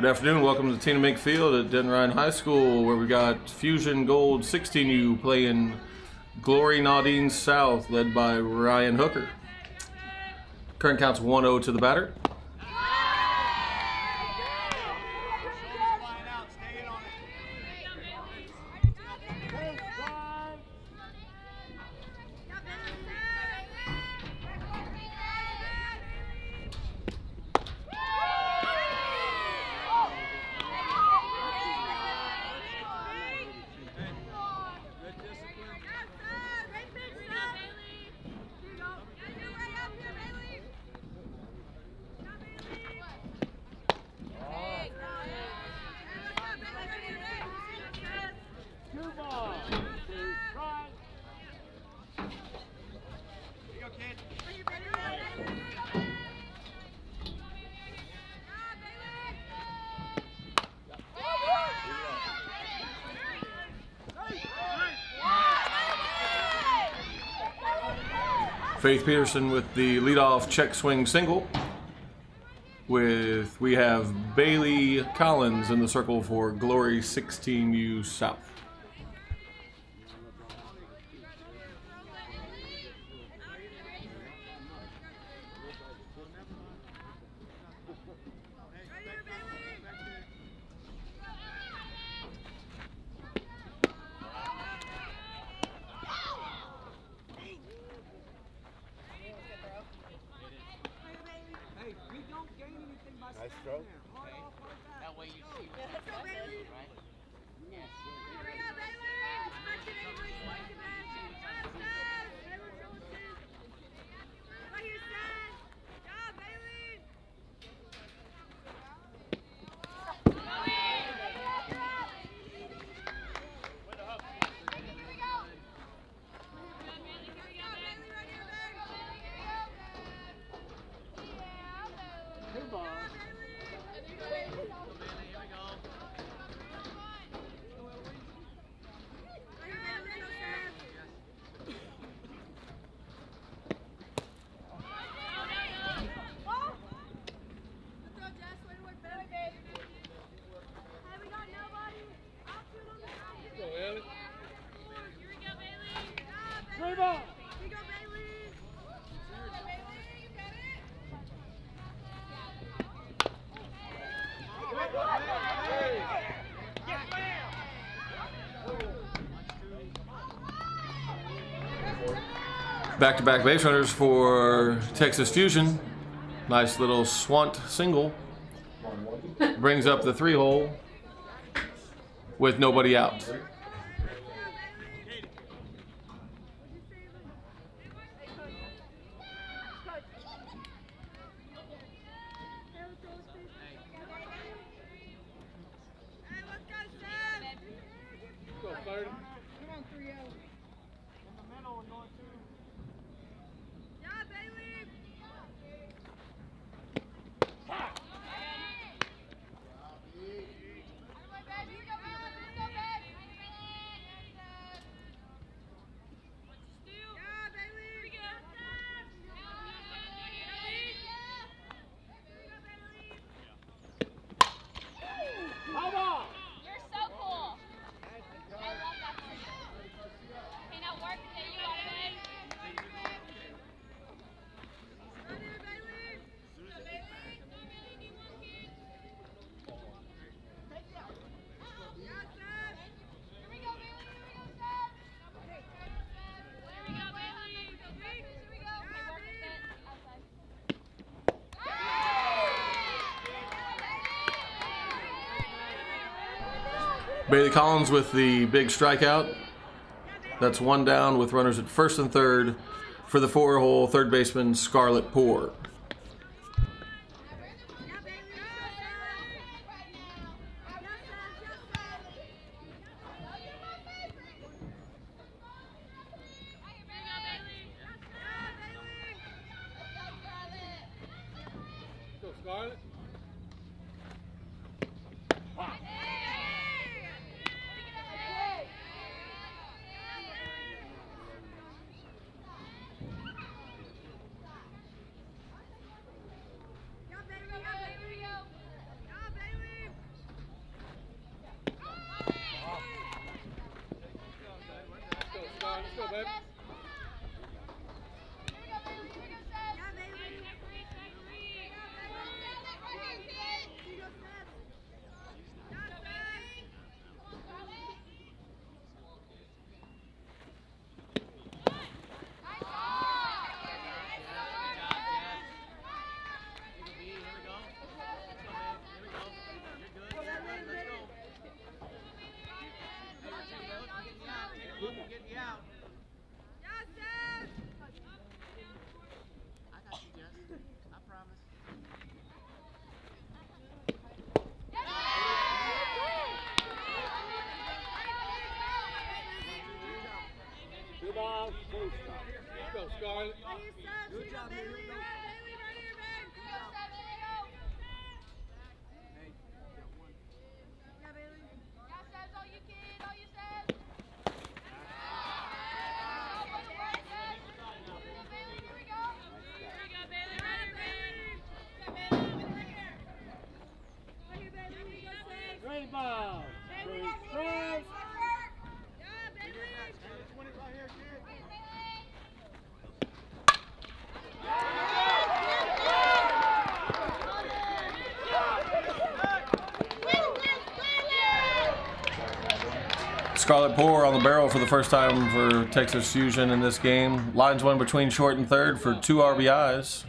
Good afternoon. Welcome to Tina Mink Field at Denton Ryan High School, where we got Fusion Gold 16U playing Glory Naudin South, led by Ryan Hooker. Current count's 1-0 to the batter. Faith Peterson with the leadoff check swing single. We have Bailey Collins in the circle for Glory 16U South. Nice throw. That way you see what's right? Yes. Back-to-back base runners for Texas Fusion. Nice little swant single. Brings up the 3-hole with nobody out. Bailey Collins with the big strikeout. That's one down with runners at first and third for the 4-hole third baseman Scarlett Poor. Scarlett. Let's go, baby. Let's go, Scarlett. Good job, Bailey. Great ball. Great. Scarlett Poor on the barrel for the first time for Texas Fusion in this game. Lines one between short and third for 2 RBIs.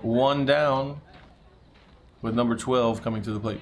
1 down with number 12 coming to the plate.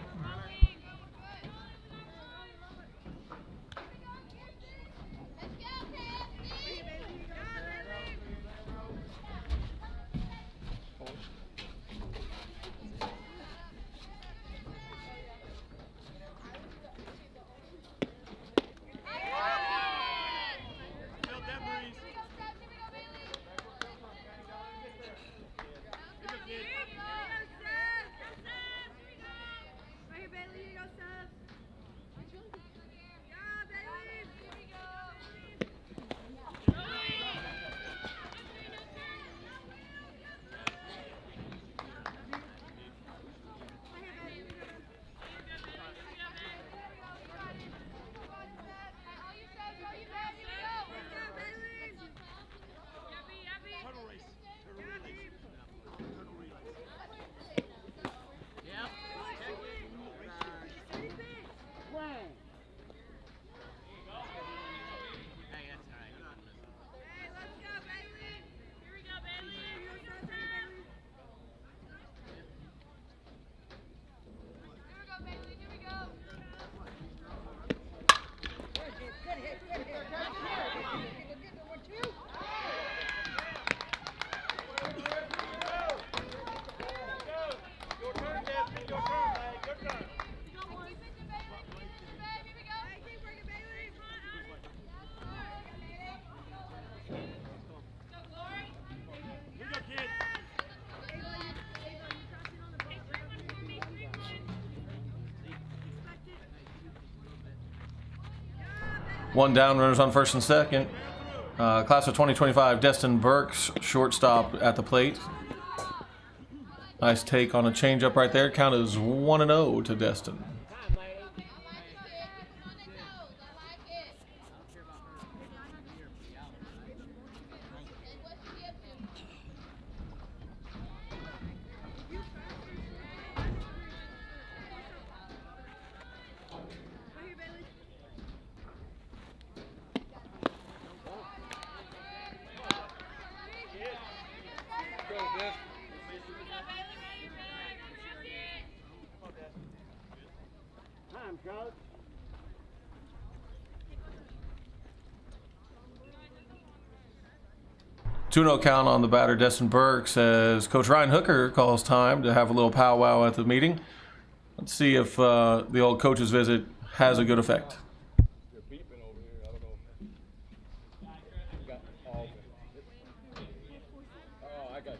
One down, runners on first and second. Class of 2025, Destin Burks, shortstop at the plate. Nice take on a changeup right there. Count is 1-0 to Destin. Coach. 2-0 count on the batter, Destin Burks, as Coach Ryan Hooker calls time to have a little powwow at the meeting. Let's see if the old coach's visit has a good effect. You're beeping over here. I don't know. Got all of it. Oh, I got you.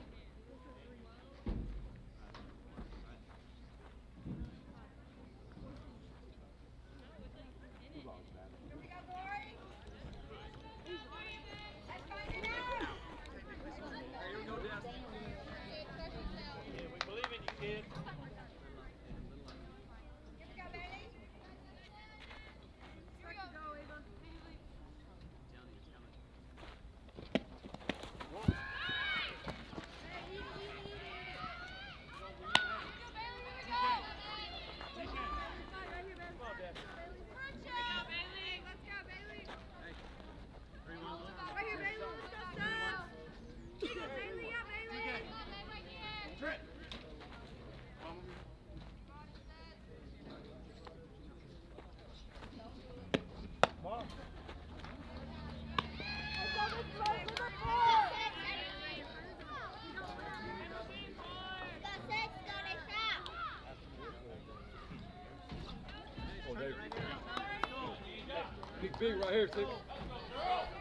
Big right here, Six.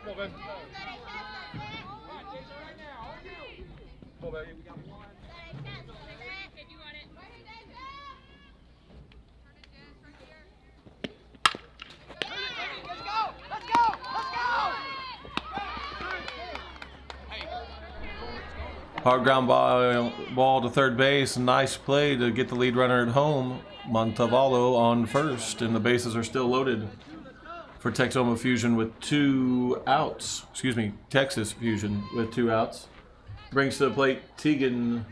Come on, baby. Come on, baby. Hard ground ball to third base. Nice play to get the lead runner at home. Montalvo on first, and the bases are still loaded for Texoma Fusion with 2 outs. Excuse me, Texas Fusion with 2 outs. Brings to the plate Tegan.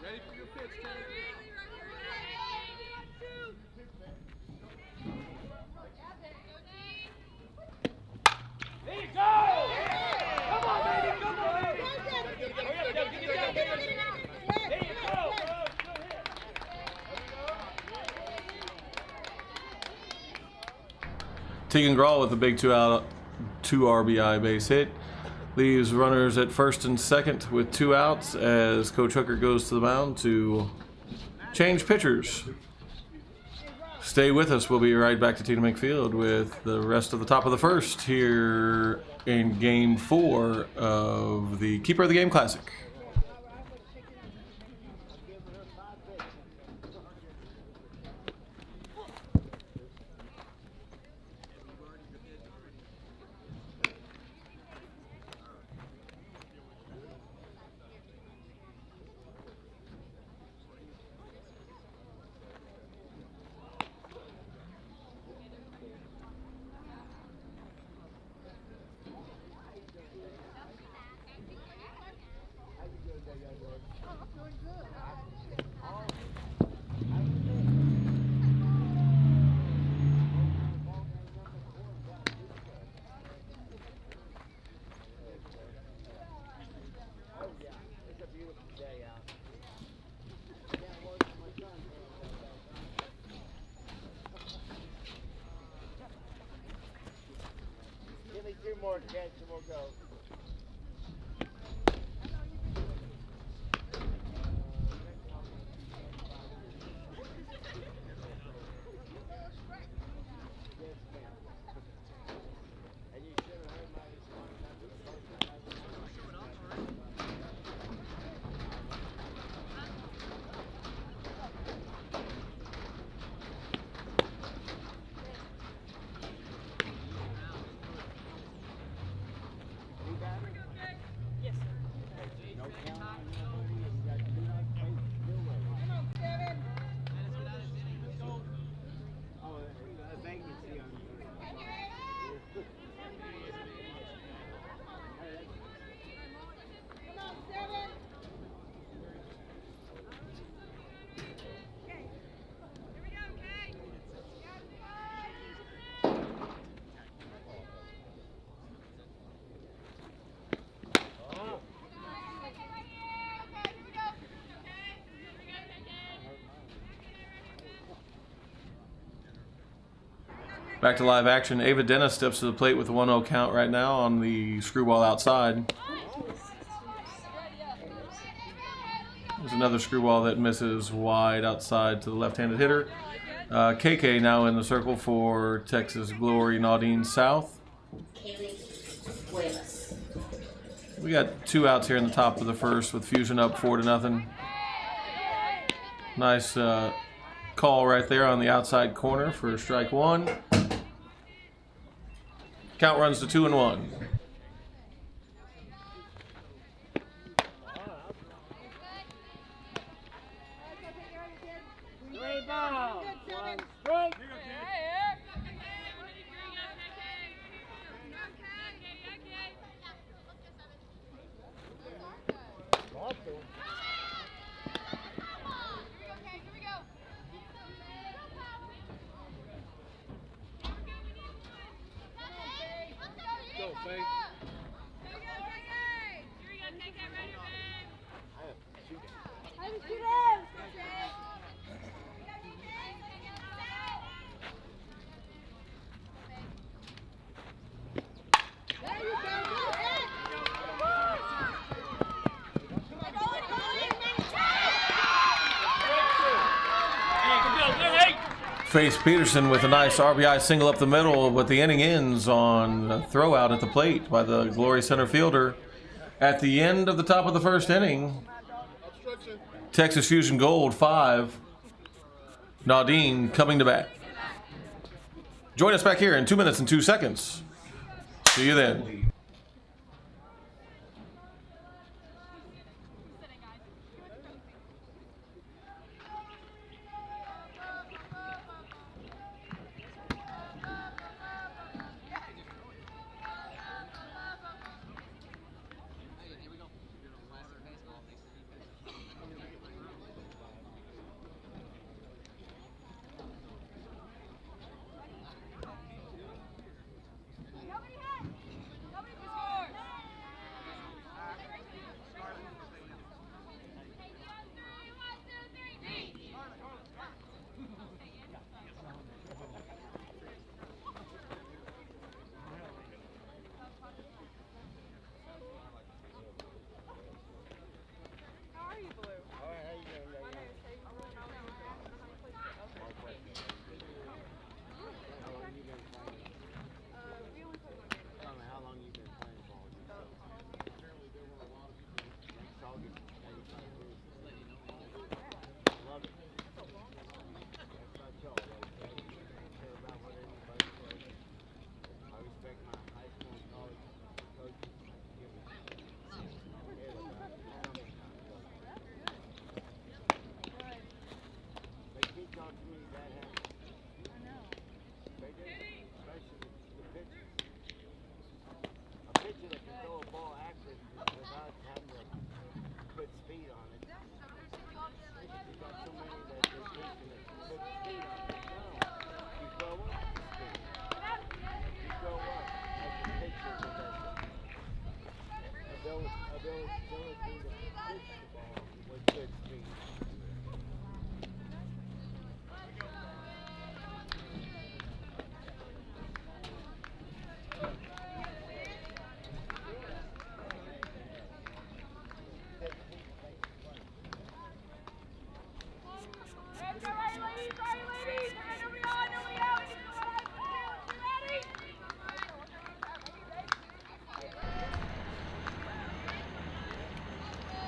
Ready for your pitch, Taylor. There you go! Come on, baby! Come on, baby! There you go! Tegan Grawl with a big 2 RBI base hit. Leaves runners at first and second with 2 outs as Coach Hooker goes to the mound to change pitchers. Stay with us. We'll be right back to Tina McField with the rest of the top of the first here in Game 4 of the Keeper of the Game Classic. Give me 2 more, catch, and we'll go. Back to live action. Ava Dennis steps to the plate with a 1-0 count right now on the screwball outside. There's another screwball that misses wide outside to the left-handed hitter. KK now in the circle for Texas Glory Naudin South. We got 2 outs here in the top of the first with Fusion up 4-0. Nice call right there on the outside corner for strike 1. Count runs to 2-1. Face Peterson with a nice RBI single up the middle, but the inning ends on a throw out at the plate by the Glory center fielder. At the end of the top of the first inning, Texas Fusion Gold 5, Naudin coming to bat. Join us back here in 2 minutes and 2 seconds. See you then.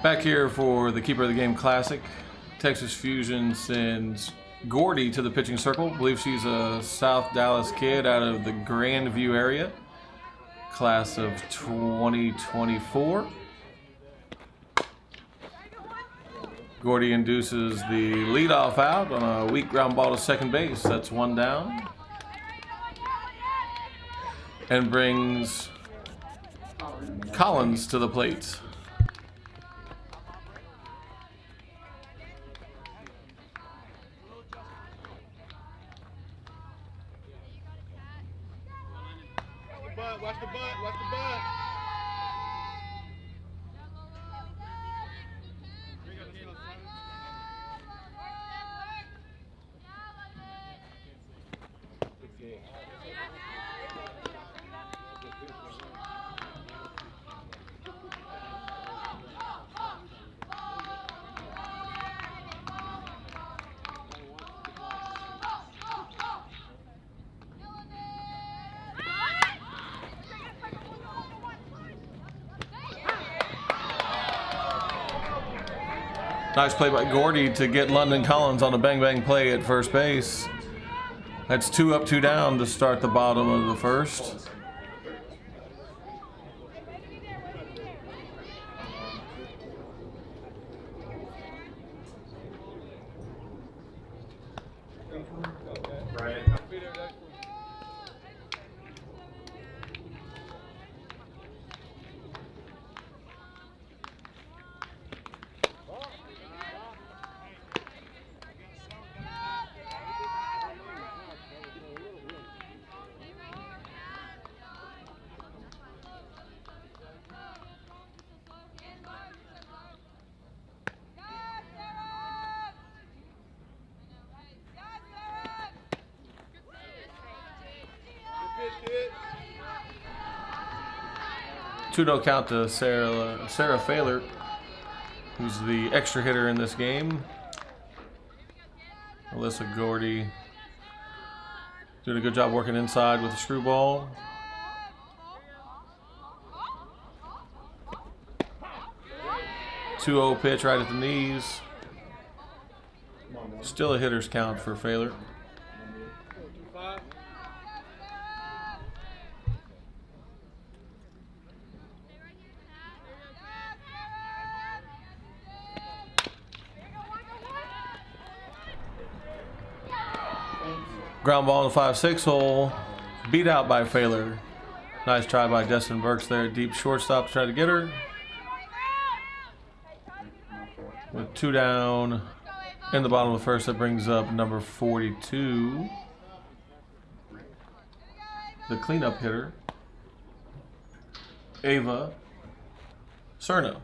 Back here for the Keeper of the Game Classic. Texas Fusion sends Gordy to the pitching circle. I believe she's a South Dallas kid out of the Grandview area. Class of 2024. Gordy induces the leadoff out on a weak ground ball to second base. That's one down. And brings Collins to the plate. Watch the butt, watch the butt. Nice play by Gordy to get London Collins on a bang-bang play at first base. That's 2 up, 2 down to start the bottom of the first. Two-no count to Sarah Failer, who's the extra hitter in this game. Alyssa Gordy Doing a good job working inside with the screwball. Two-0 pitch right at the knees. Still a hitter's count for Failer. 5. Ground ball in the 5-6 hole. Beat out by Failer. Nice try by Destin Burks there. Deep shortstop to try to get her. With 2 down in the bottom of the first, that brings up number 42. The cleanup hitter, Ava Cerna.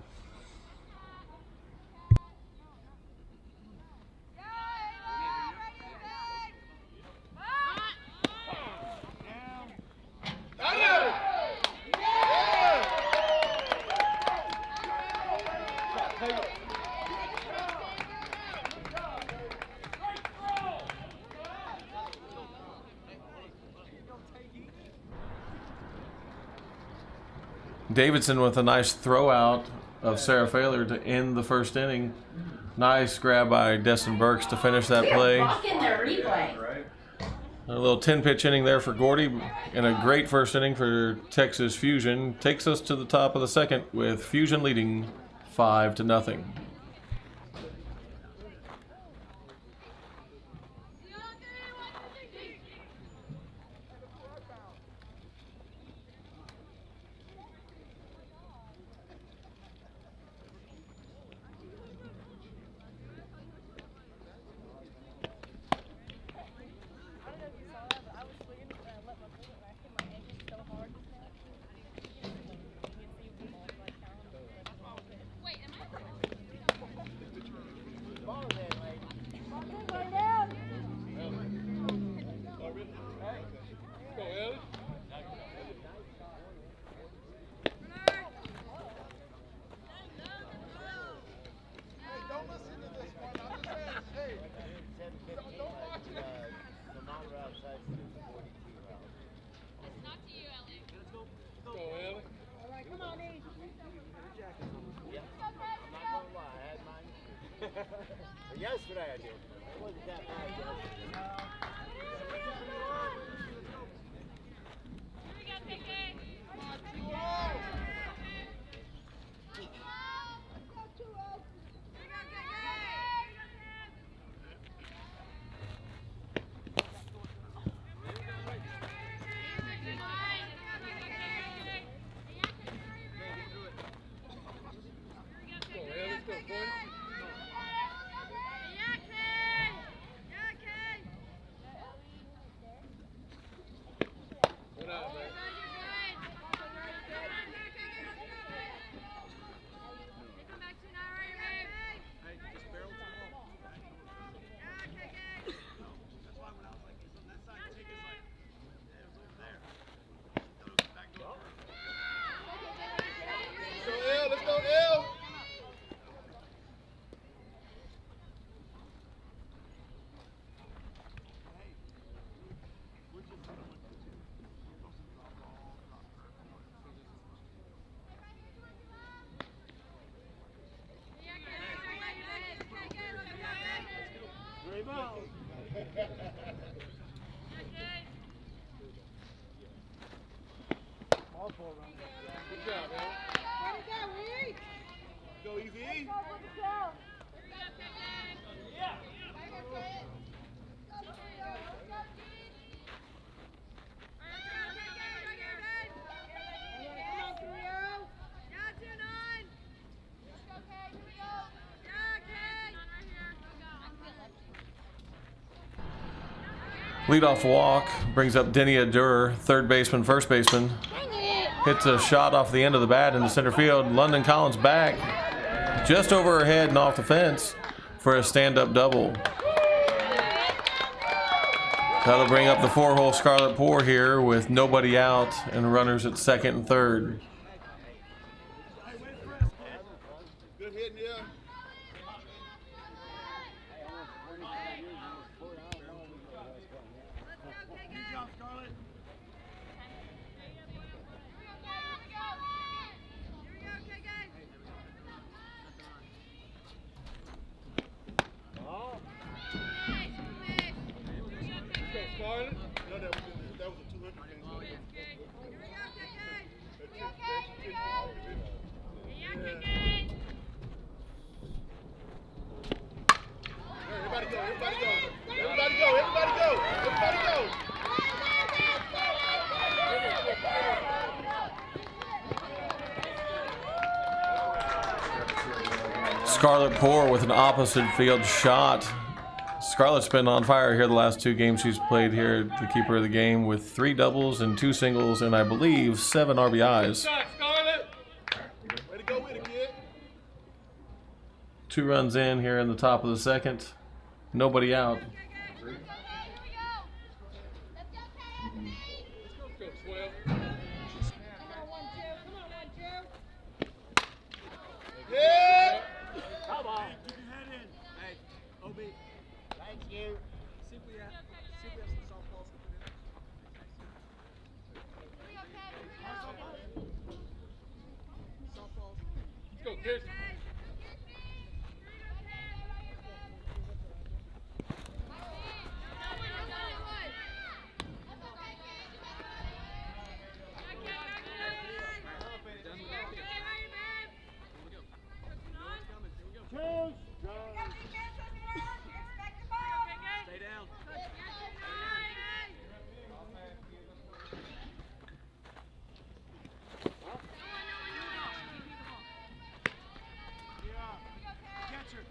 Davidson with a nice throw out of Sarah Failer to end the first inning. Nice grab by Destin Burks to finish that play. Walking their replay. A little 10-pitch inning there for Gordy, and a great first inning for Texas Fusion. Takes us to the top of the second with Fusion leading 5-0. Yesterday I did. It wasn't that bad yesterday. Good job, man. Go easy. Leadoff walk brings up Denia Durr, third baseman, first baseman. Hits a shot off the end of the bat into center field. London Collins back just over her head and off the fence for a stand-up double. That'll bring up the 4-hole Scarlet Pour here with nobody out and runners at second and third. Good hitting, yeah. Scarlett. No, that was a 200 game. Everybody go, everybody go. Everybody go, everybody go. Everybody go. Scarlett Poor with an opposite field shot. Scarlett's been on fire here the last 2 games she's played here, the keeper of the game, with 3 doubles and 2 singles and I believe 7 RBIs. Shot, Scarlett. Way to go with it, kid. 2 runs in here in the top of the second. Nobody out. Let's go, 12. Yeah. Come on. Keep your head in. Hey, OB. Thank you. See if we have some softballs to put in. Softballs. Let's go, Kirsten. Stay down. Catcher.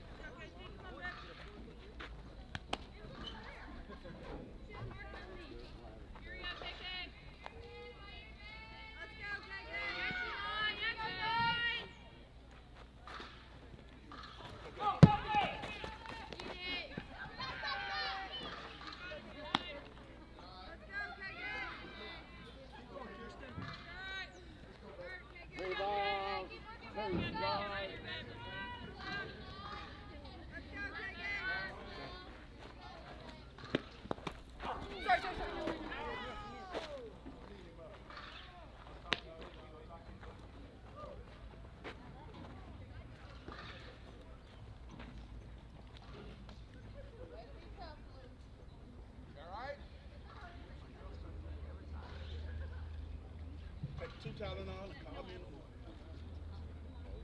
Take 2 Tylenol and call me in the morning.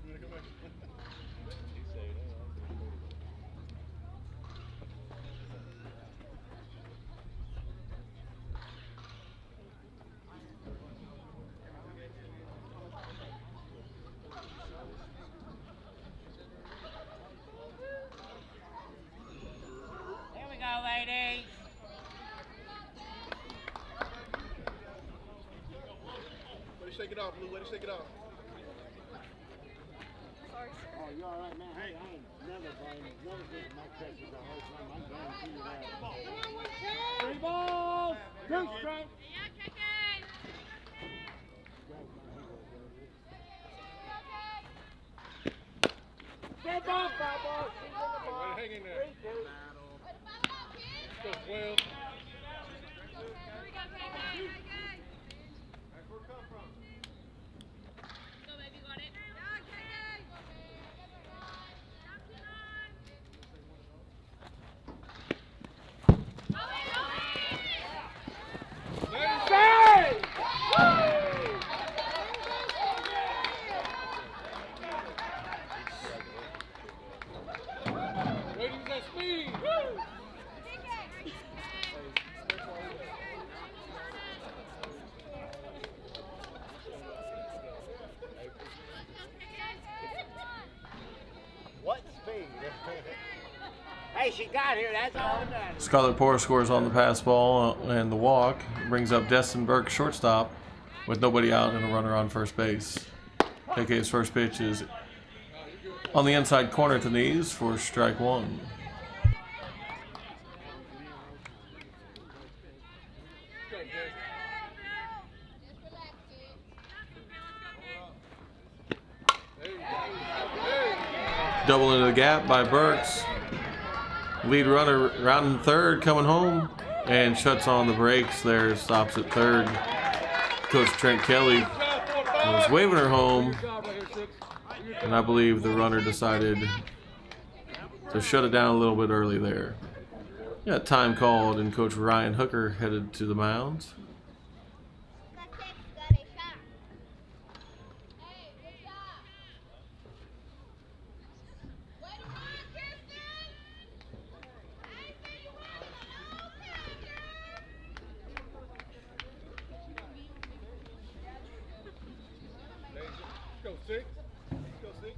You wanna come back? There we go, ladies. Way to shake it off, Blue. Way to shake it off. Oh, you all right, man? Hey, I ain't never getting my catches the whole time. I guarantee you that. 3 balls, 2 strikes. Get off, foul ball. She's in the ball. Way to hang in there. 3-2. Let's go, 12. Save! Way to use that speed. What speed? Hey, she got here. That's all that matters. Scarlett Poor scores on the pass ball and the walk. Brings up Destin Burke, shortstop, with nobody out and a runner on first base. KK's first pitch is on the inside corner to knees for strike 1. Double into the gap by Burks. Lead runner rounding third, coming home. And shuts on the brakes there, stops at third. Coach Trent Kelly was waving her home, and I believe the runner decided to shut it down a little bit early there. Got time called, and Coach Ryan Hooker headed to the mound. Go 6. Go 6.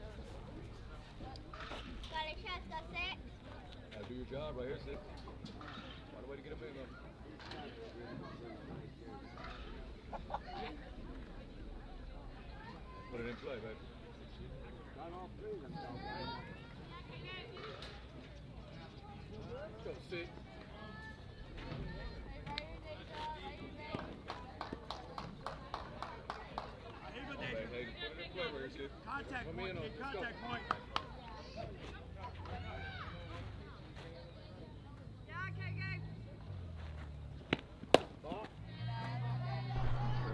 Now do your job right here, 6. Find a way to get him in, though. Put it in play, baby. Go 6. Contact point, get contact point.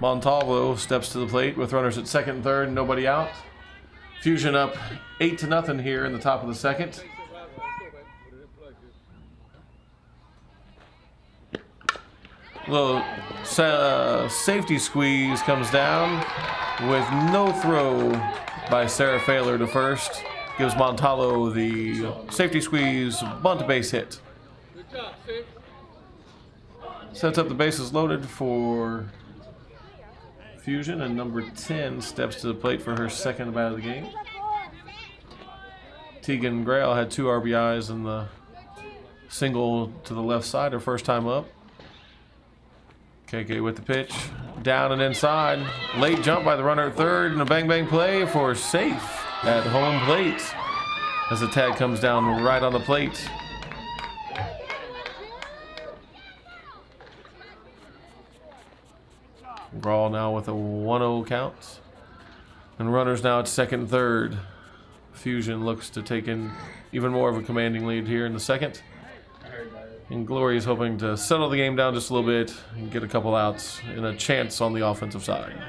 Montalvo steps to the plate with runners at second and third, nobody out. Fusion up 8-0 here in the top of the second. Little safety squeeze comes down with no throw by Sarah Failer to first. Gives Montalvo the safety squeeze bunt base hit. Good job, 6. Sets up the bases loaded for Fusion, and number 10 steps to the plate for her second bat of the game. Tegan Grail had 2 RBIs in the single to the left side, her first time up. KK with the pitch, down and inside. Late jump by the runner at third, and a bang-bang play for safe at home plate as the tag comes down right on the plate. Brawl now with a 1-0 count. And runners now at second and third. Fusion looks to take in even more of a commanding lead here in the second. And Glory is hoping to settle the game down just a little bit and get a couple outs and a chance on the offensive side.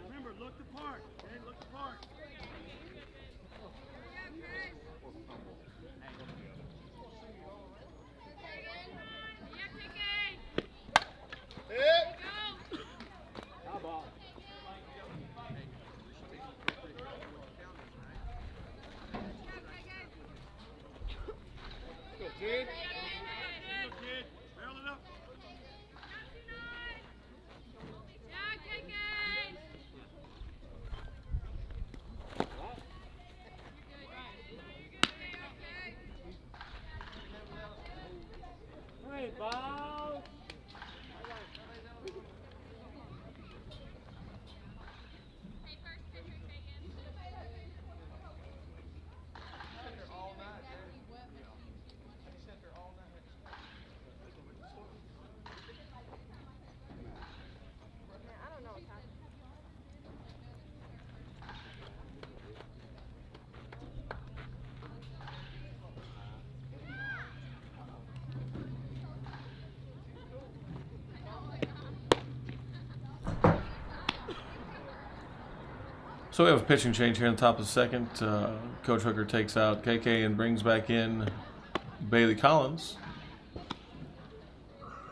Remember, look the part. Okay, look the part. Go 10. Look, kid. Barrel it up. Hey, ball. So we have a pitching change here in the top of the second. Coach Hooker takes out KK and brings back in Bailey Collins.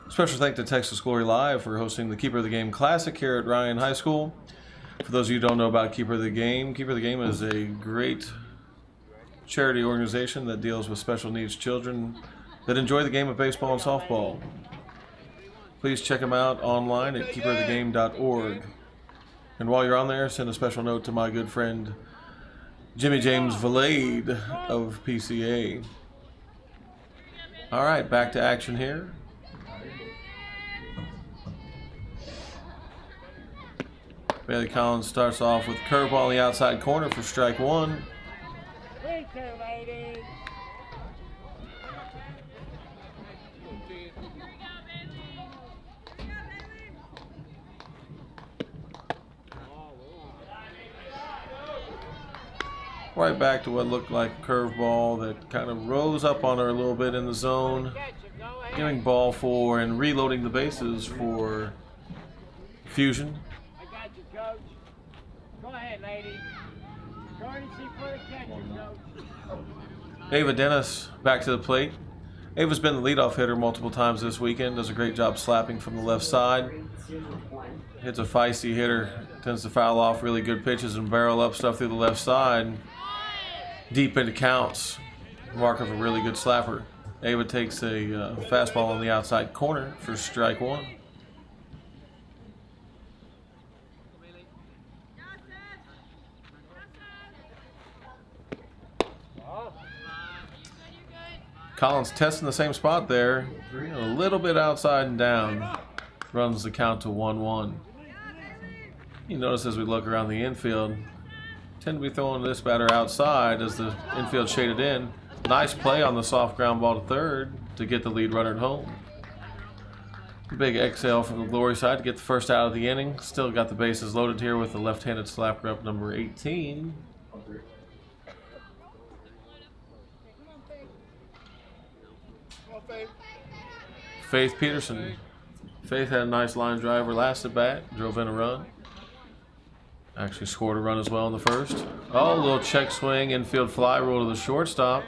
Special thank to Texas Glory Live for hosting the Keeper of the Game Classic here at Ryan High School. For those of you who don't know about Keeper of the Game is a great charity organization that deals with special needs children that enjoy the game of baseball and softball. Please check them out online at keeperofthegame.org. And while you're on there, send a special note to my good friend Jimmy James Valade of PCA. All right, back to action here. Bailey Collins starts off with curveball on the outside corner for strike 1. Thank you, lady. right back to what looked like a curveball that kind of rose up on her a little bit in the zone. Giving ball for and reloading the bases for Fusion. I got you, coach. Go ahead, lady. Courtesy for the catcher, coach. Ava Dennis back to the plate. Ava's been the leadoff hitter multiple times this weekend. Does a great job slapping from the left side. Hits a feisty hitter. Tends to foul off really good pitches and barrel up stuff through the left side. Deep into counts. Mark of a really good slapper. Ava takes a fastball on the outside corner for strike one. Collins testing the same spot there. A little bit outside and down. Runs the count to 1-1. You notice as we look around the infield, tend to be throwing this batter outside as the infield shaded in. Nice play on the soft ground ball to third to get the lead runner at home. Big exhale from the Glory side to get the first out of the inning. Still got the bases loaded here with the left-handed slapper up number 18. Faith Peterson. Faith had a nice line driver last at bat, drove in a run. Actually scored a run as well in the first. Oh, a little check swing, infield fly roll to the shortstop.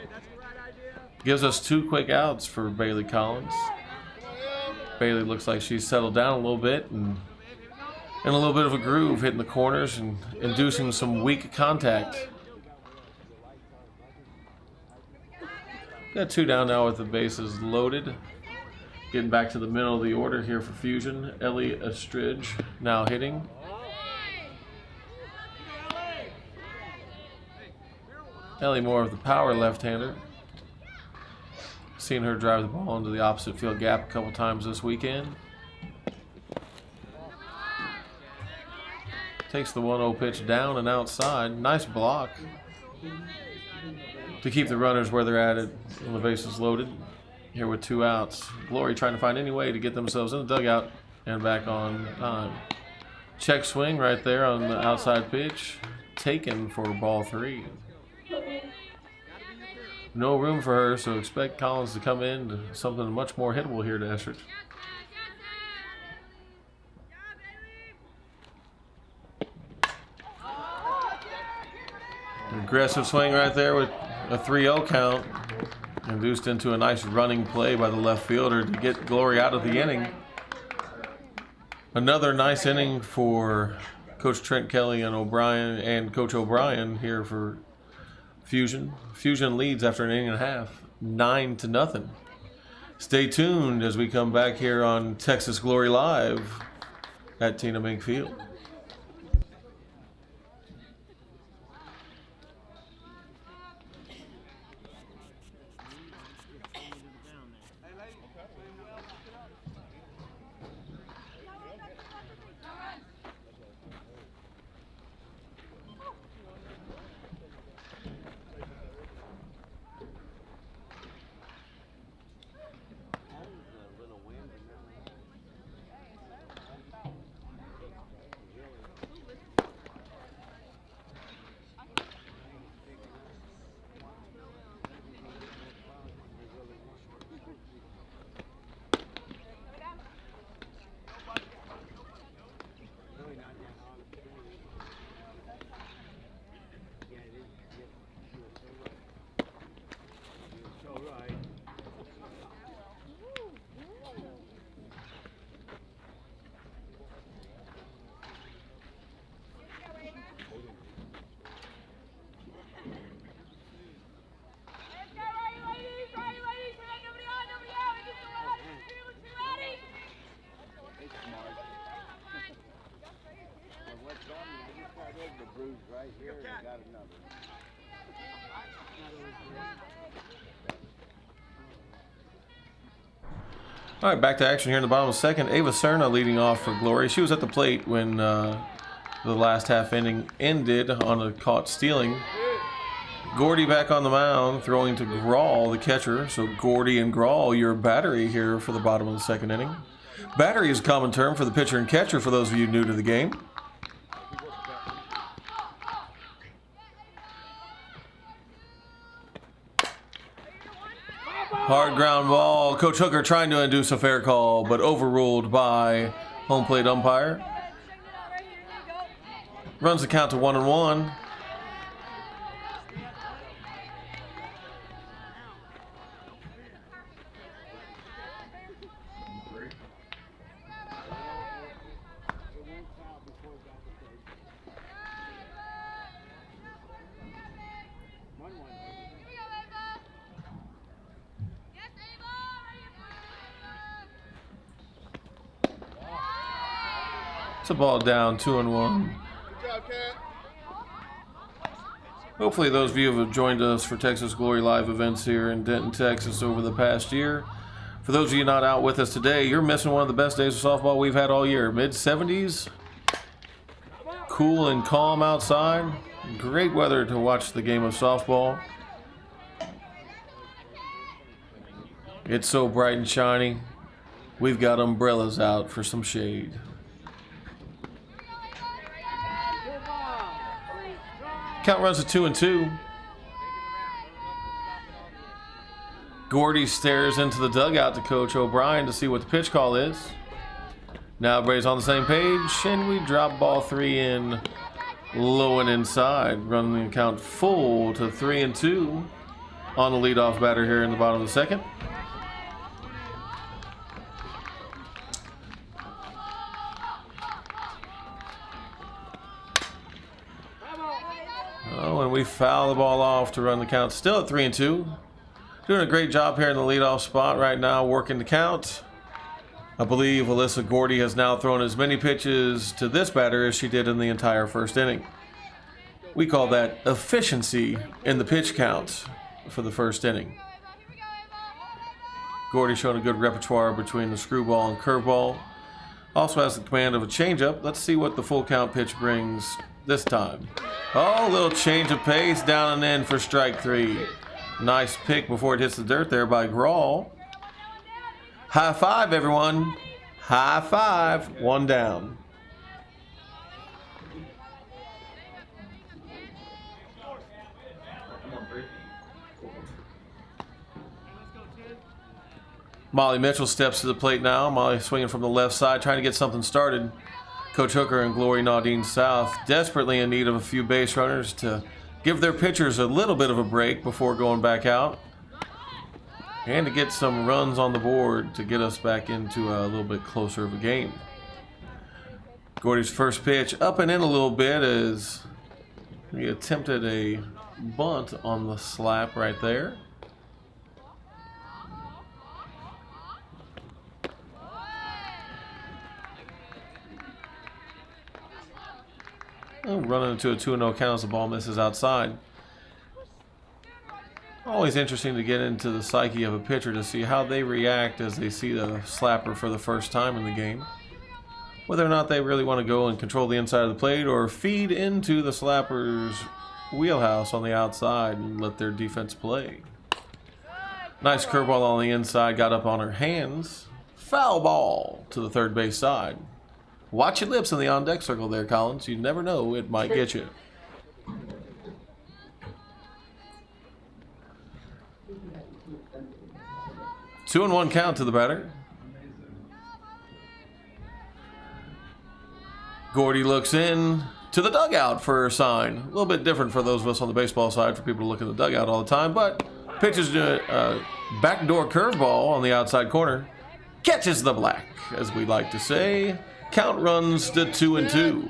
Gives us 2 quick outs for Bailey Collins. Bailey looks like she's settled down a little bit and in a little bit of a groove, hitting the corners and inducing some weak contact. Got 2 down now with the bases loaded. Getting back to the middle of the order here for Fusion. Ellie Estridge now hitting. Ellie more of the power left-hander. Seen her drive the ball into the opposite field gap a couple times this weekend. Takes the 1-0 pitch down and outside. Nice block to keep the runners where they're at it when the bases loaded. Here with 2 outs. Glory trying to find any way to get themselves in the dugout and back on time. Check swing right there on the outside pitch. Taken for ball 3. No room for her, so expect Collins to come in to something much more hittable here to Estridge. Aggressive swing right there with a 3-0 count. Induced into a nice running play by the left fielder to get Glory out of the inning. Another nice inning for Coach Trent Kelly and O'Brien and Coach O'Brien here for Fusion. Fusion leads after an inning and a half, 9-0. Stay tuned as we come back here on Texas Glory Live at Tina Mink Field. All right, back to action here in the bottom of the second. Ava Serna leading off for Glory. She was at the plate when the last half inning ended on a caught stealing. Gordy back on the mound, throwing to Grawl, the catcher. So Gordy and Grawl, your battery here for the bottom of the second inning. Battery is a common term for the pitcher and catcher for those of you new to the game. Hard ground ball. Coach Hooker trying to induce a fair call, but overruled by home plate umpire. Runs the count to 1-1. It's a ball down, 2-1. Good job, Cat. Hopefully those of you who have joined us for Texas Glory Live events here in Denton, Texas over the past year. For those of you not out with us today, you're missing one of the best days of softball we've had all year. Mid-70s, cool and calm outside. Great weather to watch the game of softball. It's so bright and shiny. We've got umbrellas out for some shade. Count runs to 2-2. Gordy stares into the dugout to Coach O'Brien to see what the pitch call is. Now everybody's on the same page, and we drop ball 3 in, low and inside. Running the count full to 3-2 on the leadoff batter here in the bottom of the second. Oh, and we foul the ball off to run the count still at 3-2. Doing a great job here in the leadoff spot right now, working the count. I believe Alyssa Gordy has now thrown as many pitches to this batter as she did in the entire first inning. We call that efficiency in the pitch count for the first inning. Gordy showing a good repertoire between the screwball and curveball. Also has the command of a changeup. Let's see what the full count pitch brings this time. Oh, a little change of pace, down and in for strike 3. Nice pick before it hits the dirt there by Grawl. High five, everyone. High five. 1 down. Molly Mitchell steps to the plate now. Molly swinging from the left side, trying to get something started. Coach Hooker and Glory Naudin South desperately in need of a few base runners to give their pitchers a little bit of a break before going back out. And to get some runs on the board to get us back into a little bit closer of a game. Gordy's first pitch up and in a little bit as he attempted a bunt on the slap right there. Running into a 2-0 count as the ball misses outside. Always interesting to get into the psyche of a pitcher to see how they react as they see the slapper for the first time in the game. Whether or not they really want to go and control the inside of the plate or feed into the slapper's wheelhouse on the outside and let their defense play. Nice curveball on the inside, got up on her hands. Foul ball to the third base side. Watch your lips in the on-deck circle there, Collins. You never know, it might get you. Two and 1 count to the batter. Gordy looks in to the dugout for a sign. A little bit different for those of us on the baseball side, for people to look at the dugout all the time, but pitches a backdoor curveball on the outside corner. Catches the black, as we like to say. Count runs to 2-2.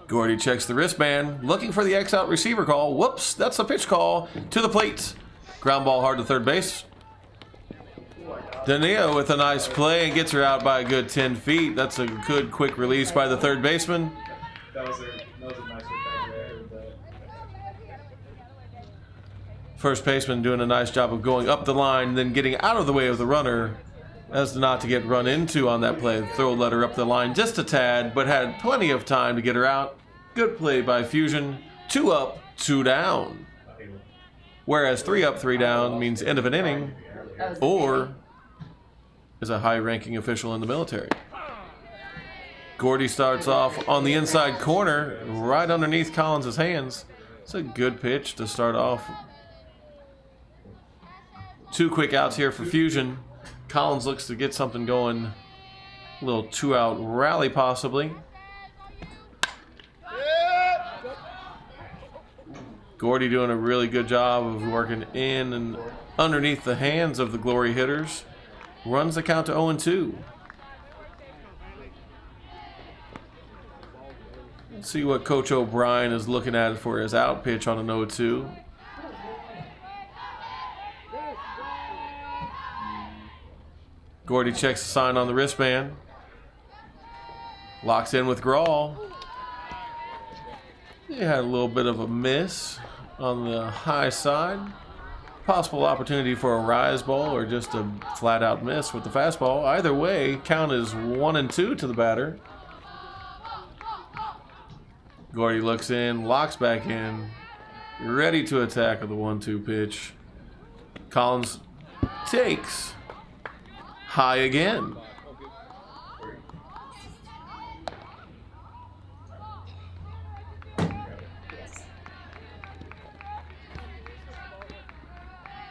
Gordy checks the wristband, looking for the X-out receiver call. Whoops, that's a pitch call to the plate. Ground ball hard to third base. Dania with a nice play and gets her out by a good 10 feet. That's a good quick release by the third baseman. That was a nice recovery there. First baseman doing a nice job of going up the line, then getting out of the way of the runner as not to get run into on that play. Throw let her up the line just a tad, but had plenty of time to get her out. Good play by Fusion. 2 up, 2 down. Whereas 3 up, 3 down means end of an inning, or is a high-ranking official in the military. Gordy starts off on the inside corner, right underneath Collins' hands. It's a good pitch to start off. 2 quick outs here for Fusion. Collins looks to get something going. A little 2-out rally possibly. Gordy doing a really good job of working in and underneath the hands of the Glory hitters. Runs the count to 0-2. Let's see what Coach O'Brien is looking at for his out pitch on an 0-2. Gordy checks the sign on the wristband. Locks in with Grawl. He had a little bit of a miss on the high side. Possible opportunity for a rise ball or just a flat out miss with the fastball. Either way, count is 1-2 to the batter. Gordy looks in, locks back in, ready to attack with the 1-2 pitch. Collins takes. High again.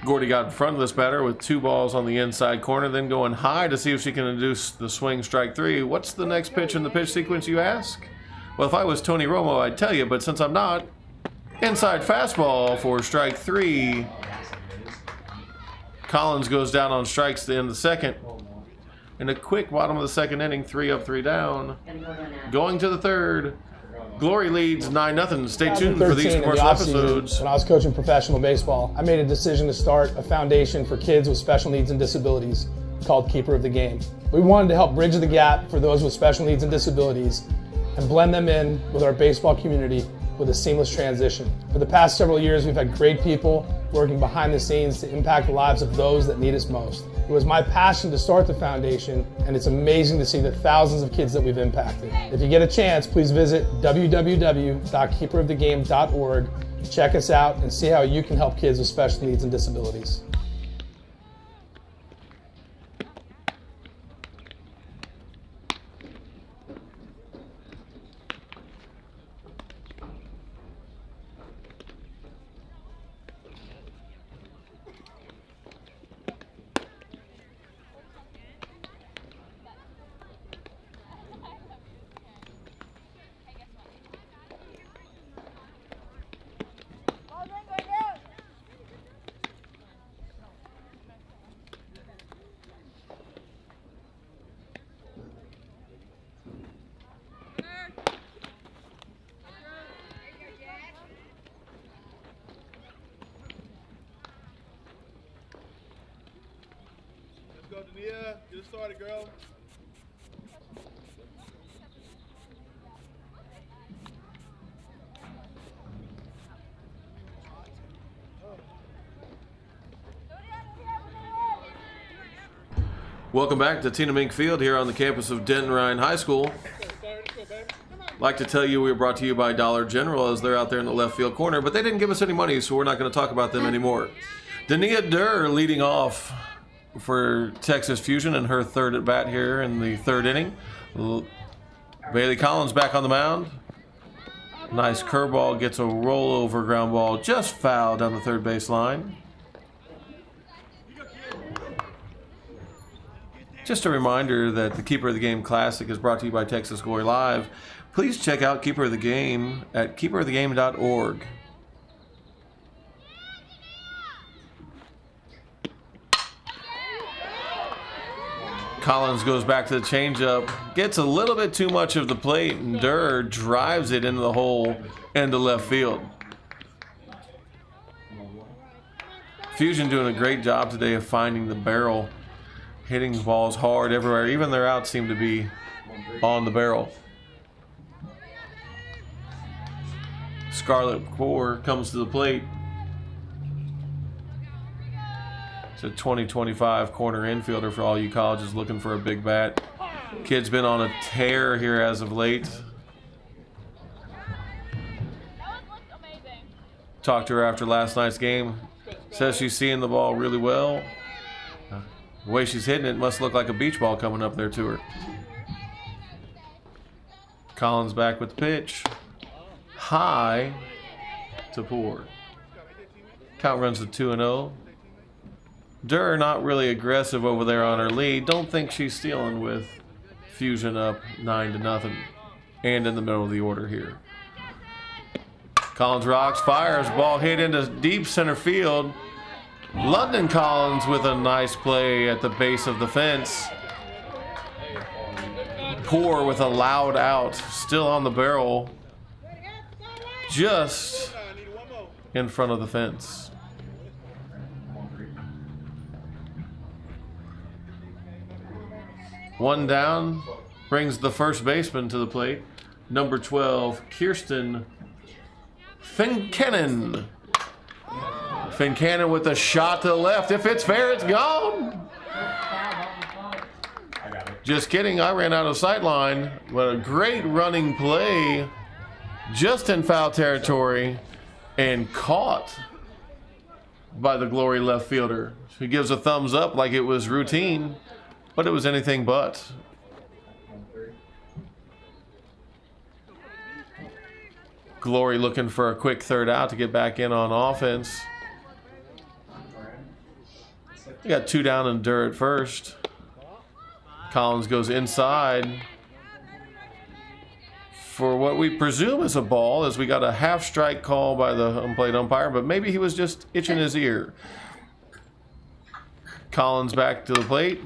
Gordy got in front of this batter with 2 balls on the inside corner, then going high to see if she can induce the swing strike 3. What's the next pitch in the pitch sequence, you ask? Well, if I was Tony Romo, I'd tell you, but since I'm not, inside fastball for strike 3. Collins goes down on strikes to end the second. In a quick bottom of the second inning, 3 up, 3 down. Going to the third. Glory leads 9-0. Stay tuned for these commercial episodes. When I was coaching professional baseball, I made a decision to start a foundation for kids with special needs and disabilities called Keeper of the Game. We wanted to help bridge the gap for those with special needs and disabilities and blend them in with our baseball community with a seamless transition. For the past several years, we've had great people working behind the scenes to impact the lives of those that need us most. It was my passion to start the foundation, and it's amazing to see the thousands of kids that we've impacted. If you get a chance, please visit www.keeperofthegame.org. Check us out and see how you can help kids with special needs and disabilities. Let's go, Dania. Get it started, girl. Welcome back to Tina Mink Field here on the campus of Denton Ryan High School. Like to tell you we were brought to you by Dollar General as they're out there in the left field corner, but they didn't give us any money, so we're not going to talk about them anymore. Dania Durr leading off for Texas Fusion in her third at bat here in the third inning. Bailey Collins back on the mound. Nice curveball, gets a rollover ground ball, just foul down the third base line. Just a reminder that the Keeper of the Game Classic is brought to you by Texas Glory Live. Please check out Keeper of the Game at keeperofthegame.org. Collins goes back to the changeup, gets a little bit too much of the plate, and Durr drives it into the hole into left field. Fusion doing a great job today of finding the barrel, hitting balls hard everywhere. Even their outs seem to be on the barrel. Scarlett Core comes to the plate. It's a 2025 corner infielder for all you colleges looking for a big bat. Kid's been on a tear here as of late. Talked to her after last night's game. Says she's seeing the ball really well. The way she's hitting it must look like a beach ball coming up there to her. Collins back with the pitch. High to Poor. Count runs to 2-0. Durr not really aggressive over there on her lead. Don't think she's stealing with Fusion up 9-0. And in the middle of the order here. Collins rocks, fires, ball hit into deep center field. London Collins with a nice play at the base of the fence. Poor with a loud out, still on the barrel, just in front of the fence. One down, brings the first baseman to the plate. Number 12, Kirsten Fincannon. Fincannon with a shot to the left. If it's fair, it's gone. Just kidding, I ran out of sight line. What a great running play. Just in foul territory and caught by the Glory left fielder. He gives a thumbs up like it was routine, but it was anything but. Glory looking for a quick third out to get back in on offense. We got 2 down and Durr at first. Collins goes inside for what we presume is a ball, as we got a half strike call by the home plate umpire, but maybe he was just itching his ear. Collins back to the plate.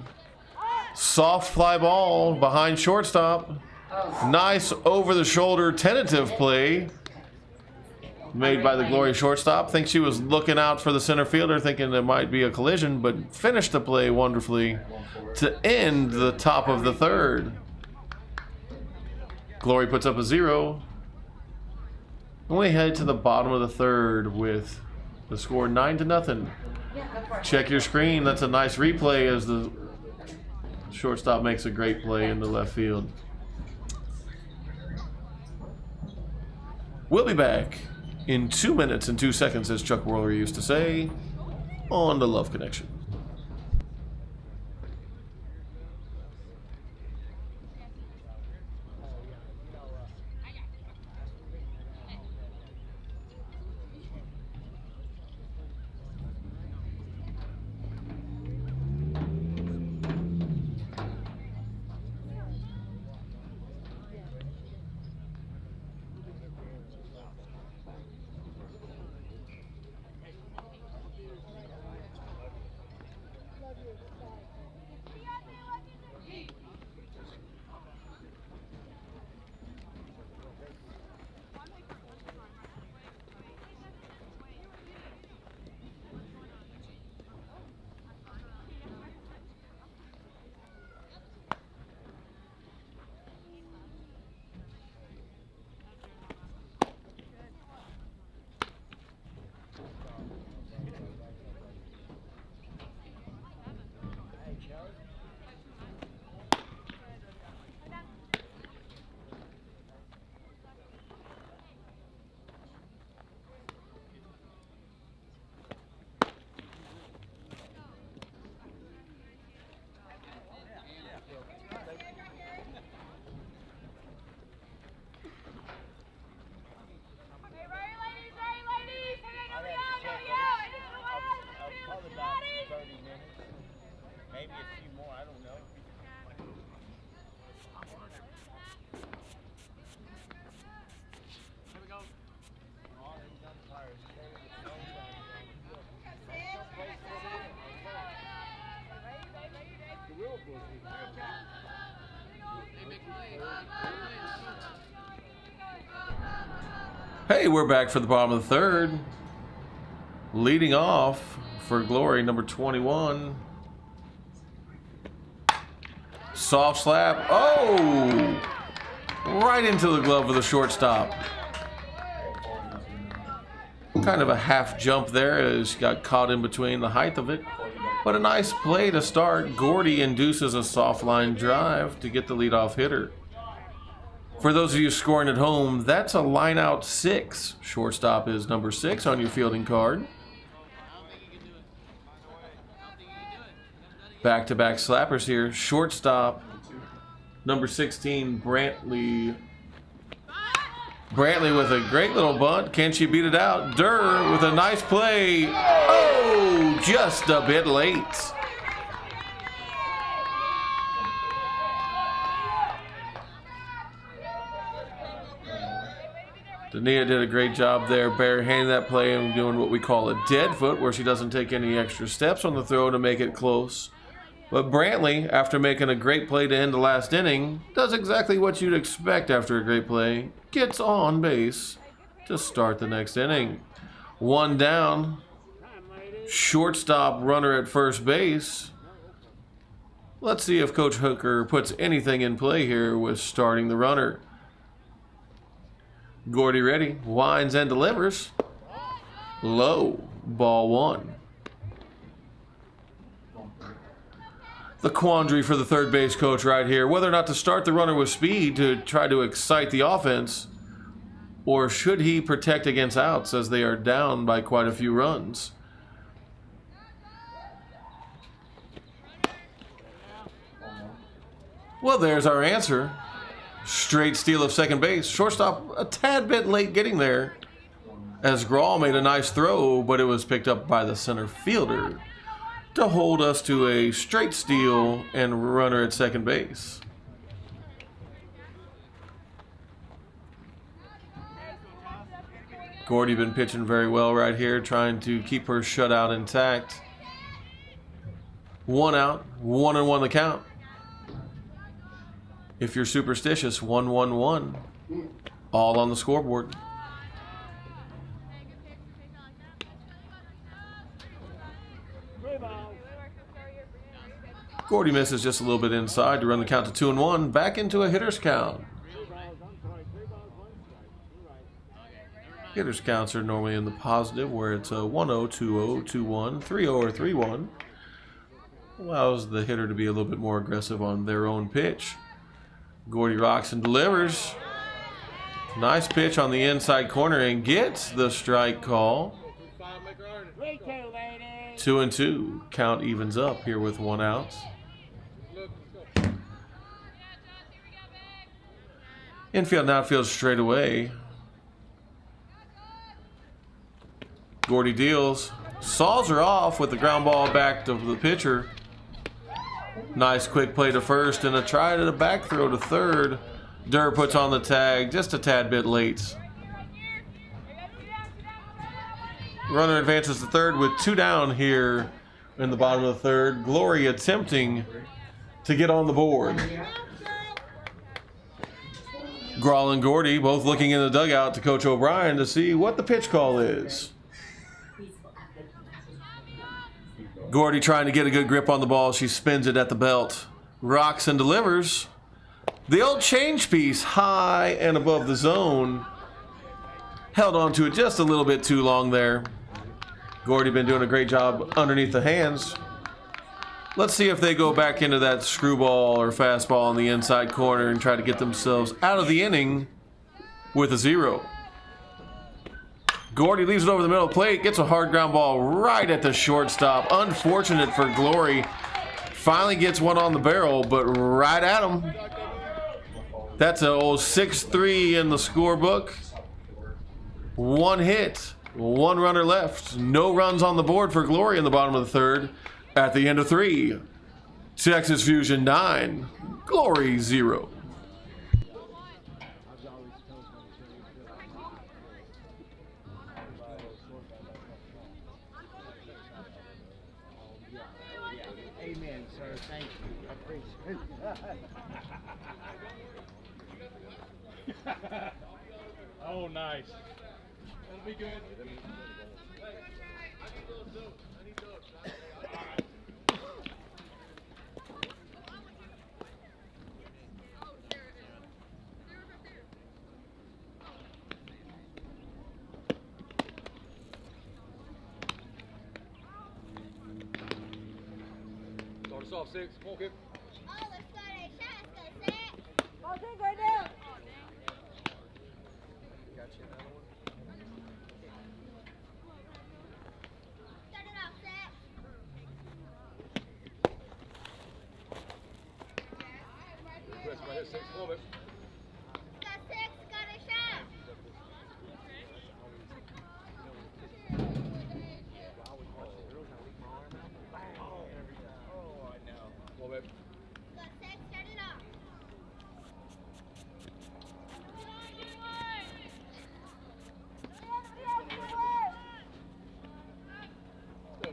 Soft fly ball behind shortstop. Nice over the shoulder tentative play made by the Glory shortstop. Think she was looking out for the center fielder, thinking there might be a collision, but finished the play wonderfully to end the top of the third. Glory puts up a 0. And we head to the bottom of the third with the score 9-0. Check your screen. That's a nice replay as the shortstop makes a great play in the left field. We'll be back in 2 minutes and 2 seconds, as Chuck Worler used to say, on the Love Connection. Hey, we're back for the bottom of the third. Leading off for Glory, number 21. Soft slap. Oh! Right into the glove of the shortstop. Kind of a half jump there as he got caught in between the height of it. But a nice play to start. Gordy induces a soft line drive to get the leadoff hitter. For those of you scoring at home, that's a line out 6. Shortstop is number 6 on your fielding card. Back-to-back slappers here. Shortstop, number 16, Brantley Brantley with a great little bunt. Can she beat it out? Durr with a nice play. Oh, just a bit late. Dania did a great job there, barehanding that play and doing what we call a dead foot, where she doesn't take any extra steps on the throw to make it close. But Brantley, after making a great play to end the last inning, does exactly what you'd expect after a great play. Gets on base to start the next inning. One down. Shortstop, runner at first base. Let's see if Coach Hooker puts anything in play here with starting the runner. Gordy ready, winds and delivers. Low, ball one. The quandary for the third base coach right here, whether or not to start the runner with speed to try to excite the offense, or should he protect against outs as they are down by quite a few runs. Well, there's our answer. Straight steal of second base. Shortstop a tad bit late getting there, as Grawl made a nice throw, but it was picked up by the center fielder to hold us to a straight steal and runner at second base. Gordy been pitching very well right here, trying to keep her shutout intact. 1 out, 1-1 the count. If you're superstitious, 1-1-1. All on the scoreboard. Gordy misses just a little bit inside to run the count to 2-1. Back into a hitter's count. Hitter's counts are normally in the positive, where it's a 1-0, 2-0, 2-1, 3-0, or 3-1. Allows the hitter to be a little bit more aggressive on their own pitch. Gordy rocks and delivers. Nice pitch on the inside corner and gets the strike call. 2-2. Count evens up here with 1 out. Infield and outfield straight away. Gordy deals. Saws her off with the ground ball back to the pitcher. Nice quick play to first and a try to the back throw to third. Durr puts on the tag just a tad bit late. Runner advances to third with 2 down here in the bottom of the third. Glory attempting to get on the board. Grawl and Gordy both looking in the dugout to Coach O'Brien to see what the pitch call is. Gordy trying to get a good grip on the ball. She spins it at the belt. Rocks and delivers. The old change piece high and above the zone. Held on to it just a little bit too long there. Gordy been doing a great job underneath the hands. Let's see if they go back into that screwball or fastball on the inside corner and try to get themselves out of the inning with a 0. Gordy leaves it over the middle of the plate, gets a hard ground ball right at the shortstop. Unfortunate for Glory. Finally gets one on the barrel, but right at him. That's an old 6-3 in the scorebook. 1 hit, 1 runner left. No runs on the board for Glory in the bottom of the third. At the end of 3, Texas Fusion 9, Glory 0. Amen, sir. Thank you. I appreciate it. Oh, nice. That'll be good. Start us off 6. Come on, kid. Press right here, 6. Come on, baby.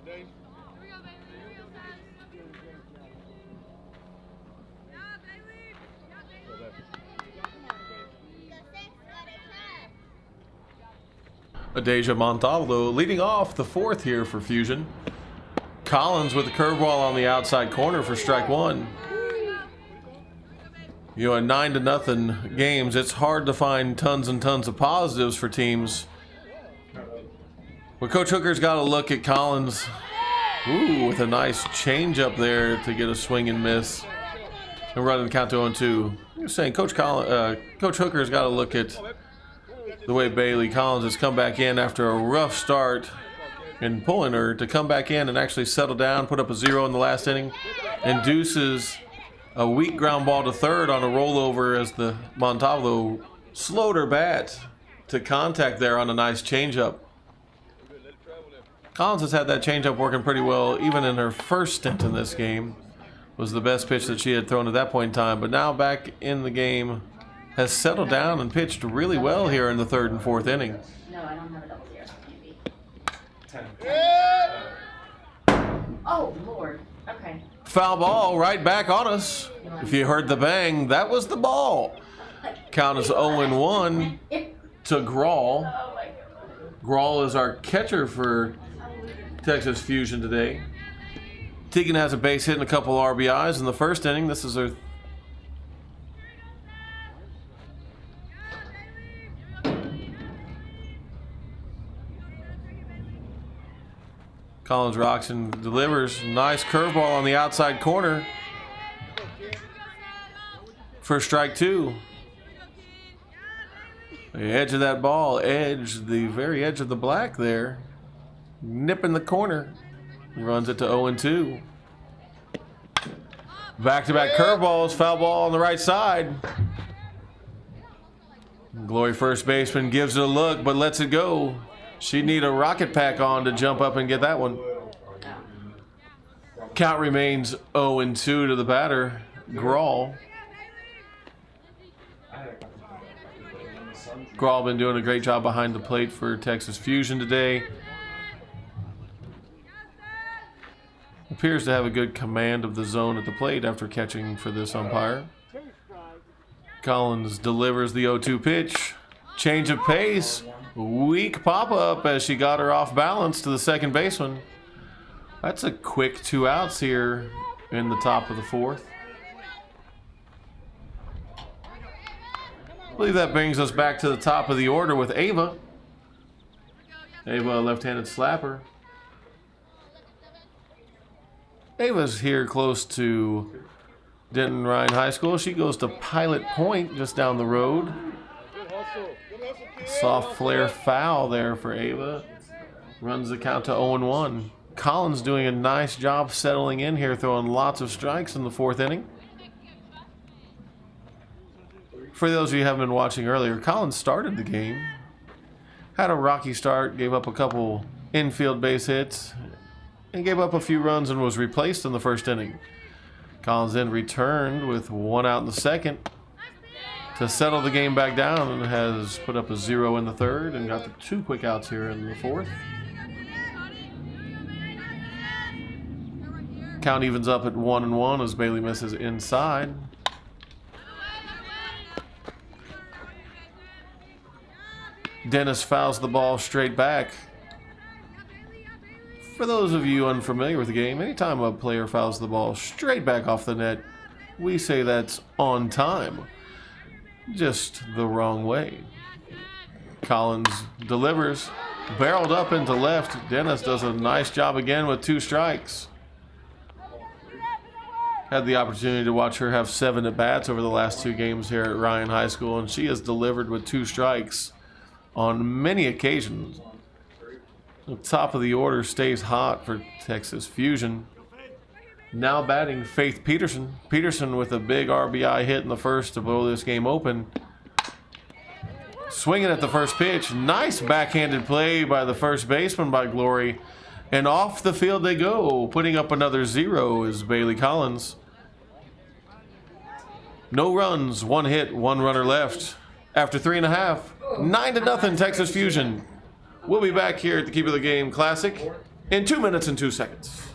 job, Dave. Adeja Montalvo leading off the fourth here for Fusion. Collins with the curveball on the outside corner for strike one. You know, at 9-0 games, it's hard to find tons and tons of positives for teams. But Coach Hooker's got to look at Collins. Ooh, with a nice change up there to get a swing and miss. And running the count to 0-2. You're saying Coach Hooker's got to look at the way Bailey Collins has come back in after a rough start and pulling her to come back in and actually settle down, put up a 0 in the last inning, induces a weak ground ball to third on a rollover as the Montalvo slowed her bat to contact there on a nice changeup. Collins has had that changeup working pretty well even in her first stint in this game. Was the best pitch that she had thrown at that point in time, but now back in the game has settled down and pitched really well here in the third and fourth inning. No, I don't have a double zero. Maybe. 10. Oh, Lord. Okay. Foul ball right back on us. If you heard the bang, that was the ball. Count is 0-1 to Grawl. Oh, my God. Grawl is our catcher for Texas Fusion today. Tegan has a base hit and a couple RBIs in the first inning. This is her Collins rocks and delivers. Nice curveball on the outside corner for strike two. The edge of that ball, the very edge of the black there. Nipping the corner. Runs it to 0-2. Back-to-back curveballs, foul ball on the right side. Glory first baseman gives it a look, but lets it go. She'd need a rocket pack on to jump up and get that one. Count remains 0-2 to the batter, Grawl. Grawl been doing a great job behind the plate for Texas Fusion today. Appears to have a good command of the zone at the plate after catching for this umpire. Collins delivers the 0-2 pitch. Change of pace. Weak pop-up as she got her off balance to the second baseman. That's a quick 2 outs here in the top of the fourth. I believe that brings us back to the top of the order with Ava. Ava, a left-handed slapper. Ava's here close to Denton Ryan High School. She goes to Pilot Point just down the road. Soft flare foul there for Ava. Runs the count to 0-1. Collins doing a nice job settling in here, throwing lots of strikes in the fourth inning. For those of you who haven't been watching earlier, Collins started the game. Had a rocky start, gave up a couple infield base hits, and gave up a few runs and was replaced in the first inning. Collins then returned with 1 out in the second to settle the game back down and has put up a 0 in the third and got the 2 quick outs here in the fourth. Count evens up at 1-1 as Bailey misses inside. Dennis fouls the ball straight back. For those of you unfamiliar with the game, anytime a player fouls the ball straight back off the net, we say that's on time. Just the wrong way. Collins delivers, barreled up into left. Dennis does a nice job again with 2 strikes. Had the opportunity to watch her have 7 at-bats over the last 2 games here at Ryan High School, and she has delivered with 2 strikes on many occasions. The top of the order stays hot for Texas Fusion. Now batting Faith Peterson. Peterson with a big RBI hit in the first to blow this game open. Swinging at the first pitch. Nice backhanded play by the first baseman by Glory. And off the field they go. Putting up another 0 is Bailey Collins. No runs, 1 hit, 1 runner left. After 3.5, 9-0 Texas Fusion. We'll be back here at the Keep of the Game Classic in 2 minutes and 2 seconds.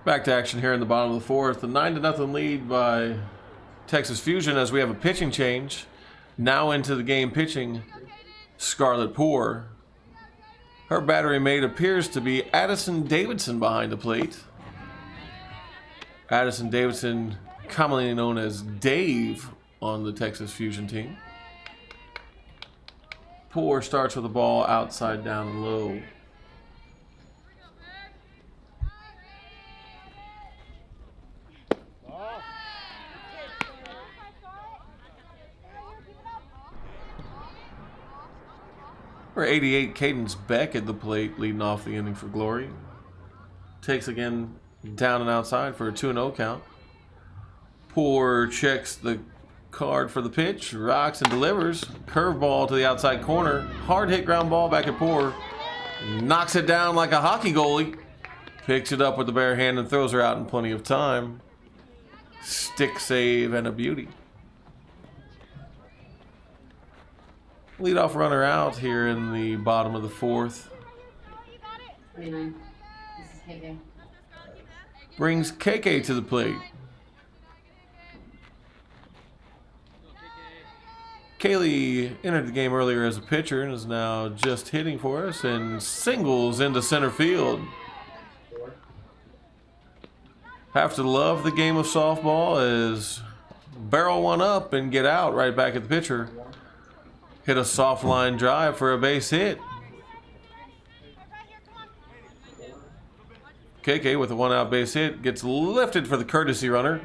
Back to action here in the bottom of the fourth. A 9-0 lead by Texas Fusion as we have a pitching change. Now into the game pitching Scarlett Poor. Her battery mate appears to be Addison Davidson behind the plate. Addison Davidson, commonly known as Dave on the Texas Fusion team. Poor starts with the ball outside down low. For 88, Cadence Beck at the plate, leading off the inning for Glory. Takes again down and outside for a 2-0 count. Poor checks the card for the pitch, rocks and delivers. Curveball to the outside corner. Hard hit ground ball back at Poor. Knocks it down like a hockey goalie. Picks it up with the bare hand and throws her out in plenty of time. Stick save and a beauty. Leadoff runner out here in the bottom of the fourth. 49. This is KK. Brings KK to the plate. Kaylee entered the game earlier as a pitcher and is now just hitting for us and singles into center field. Have to love the game of softball as barrel one up and get out right back at the pitcher. Hit a soft line drive for a base hit. KK with a 1-out base hit gets lifted for the courtesy runner.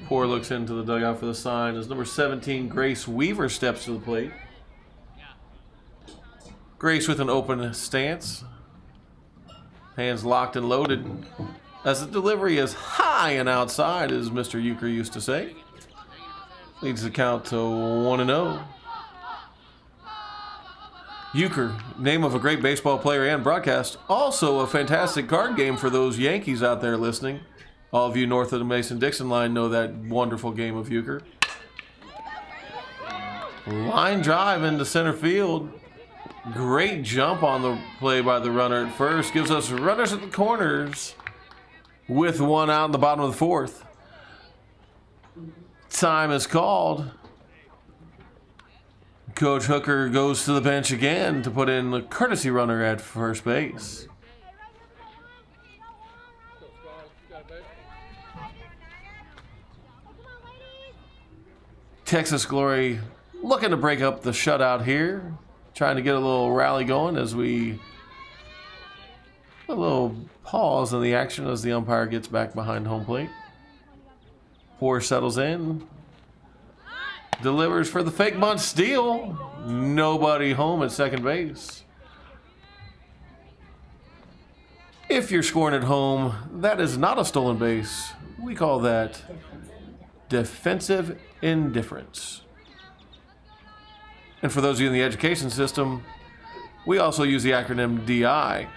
Poor looks into the dugout for the sign as number 17, Grace Weaver, steps to the plate. Grace with an open stance. Hands locked and loaded. As the delivery is high and outside, as Mr. Euchre used to say. Leads the count to 1-0. Euchre, name of a great baseball player and broadcast. Also a fantastic card game for those Yankees out there listening. All of you north of the Mason-Dixon line know that wonderful game of Euchre. Line drive into center field. Great jump on the play by the runner at first. Gives us runners at the corners with 1 out in the bottom of the fourth. Time is called. Coach Hooker goes to the bench again to put in the courtesy runner at first base. Texas Glory looking to break up the shutout here. trying to get a little rally going as a little pause in the action as the umpire gets back behind home plate. Poor settles in. Delivers for the fake bunt steal. Nobody home at second base. If you're scoring at home, that is not a stolen base. We call that defensive indifference. And for those of you in the education system, we also use the acronym DI.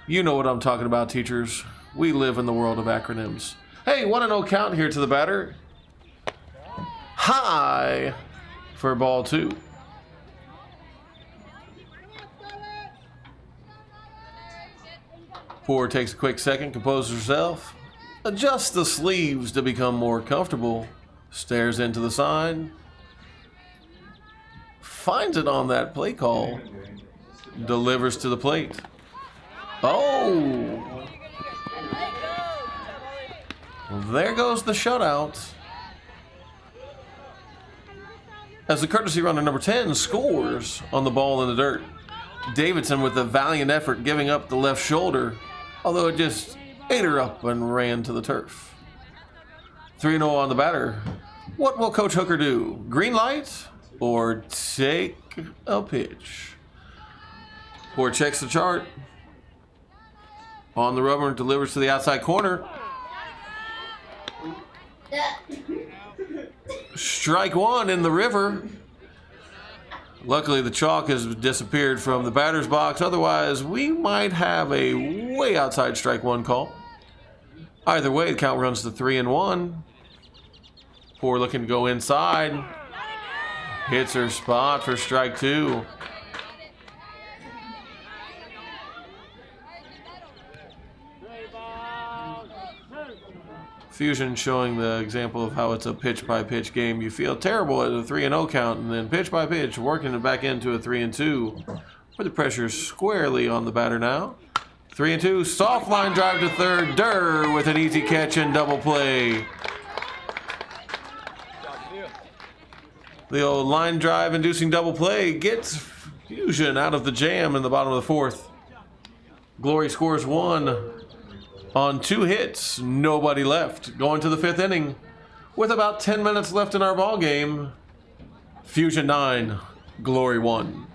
You know what I'm talking about, teachers. We live in the world of acronyms. Hey, 1-0 count here to the batter. High for ball 2. Poor takes a quick second, composes herself, adjusts the sleeves to become more comfortable, stares into the sign, finds it on that play call, delivers to the plate. Oh! There goes the shutout. As the courtesy runner number 10 scores on the ball in the dirt. Davidson with a valiant effort giving up the left shoulder, although it just ate her up and ran to the turf. 3-0 on the batter. What will Coach Hooker do? Green light or take a pitch? Poor checks the chart. On the rubber and delivers to the outside corner. Strike 1 in the river. Luckily, the chalk has disappeared from the batter's box. Otherwise, we might have a way outside strike 1 call. Either way, the count runs to 3-1. Poor looking to go inside. Hits her spot for strike 2. Fusion showing the example of how it's a pitch-by-pitch game. You feel terrible at a 3-0 count, and then pitch-by-pitch, working it back into a 3-2. Where the pressure's squarely on the batter now. 3-2, soft line drive to third. Durr with an easy catch and double play. The old line drive inducing double play gets Fusion out of the jam in the bottom of the 4th. Glory scores 1. On 2 hits, nobody left. Going to the 5th inning with about 10 minutes left in our ball game. Fusion 9, Glory 1.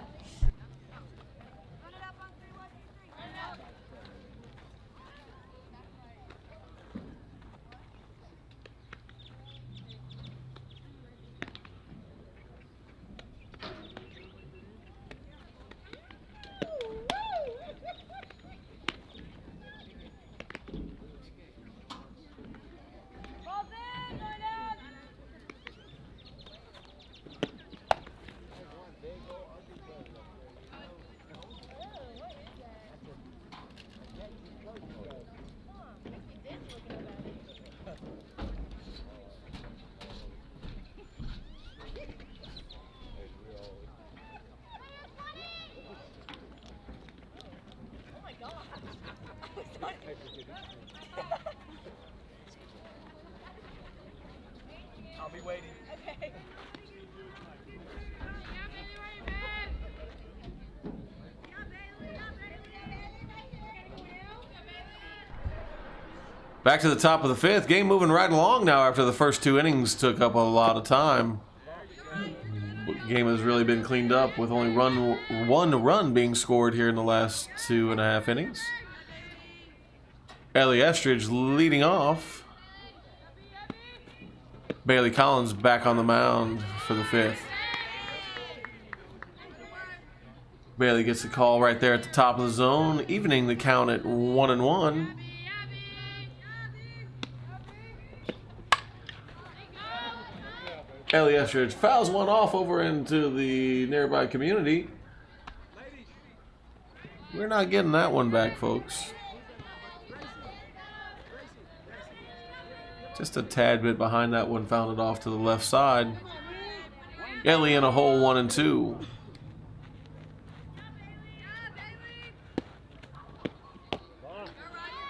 I'll be waiting. Okay. Back to the top of the 5th. Game moving right along now after the first 2 innings took up a lot of time. Game has really been cleaned up with only one run being scored here in the last 2.5 innings. Ellie Estridge leading off. Bailey Collins back on the mound for the 5th. Bailey gets the call right there at the top of the zone, evening the count at 1-1. Ellie Estridge fouls one off over into the nearby community. We're not getting that one back, folks. Just a tad bit behind that one, found it off to the left side. Ellie in a hole 1-2.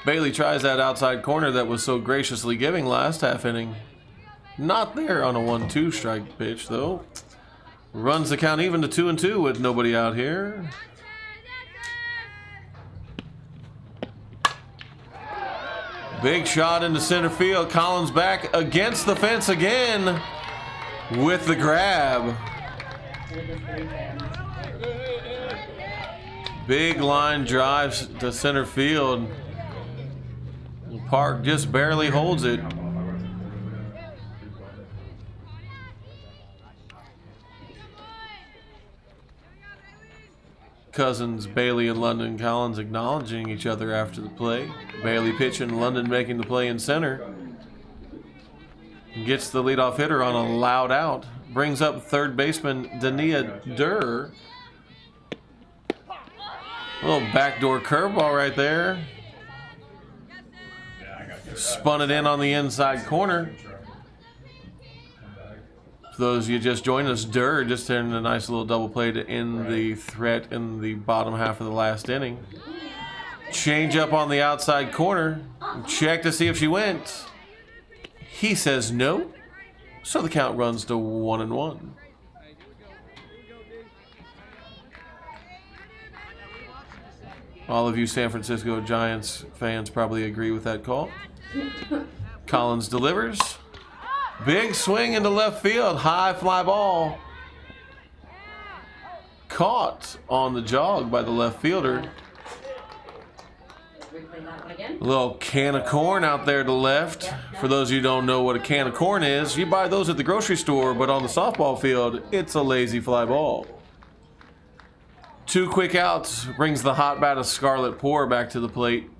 Bailey tries that outside corner that was so graciously giving last half inning. Not there on a 1-2 strike pitch, though. Runs the count even to 2-2 with nobody out here. Big shot into center field. Collins back against the fence again with the grab. Big line drives to center field. Park just barely holds it. Cousins, Bailey, and London Collins acknowledging each other after the play. Bailey pitching, London making the play in center. Gets the leadoff hitter on a loud out. Brings up third baseman Dania Durr. A little backdoor curveball right there. Spun it in on the inside corner. For those of you just joined us, Durr just turned a nice little double play to end the threat in the bottom half of the last inning. Change up on the outside corner. Check to see if she went. He says no. So the count runs to 1-1. All of you San Francisco Giants fans probably agree with that call. Collins delivers. Big swing into left field. High fly ball. Caught on the jog by the left fielder. A little can of corn out there to left. For those of you who don't know what a can of corn is, you buy those at the grocery store, but on the softball field, it's a lazy fly ball. 2 quick outs brings the hot bat of Scarlett Poor back to the plate.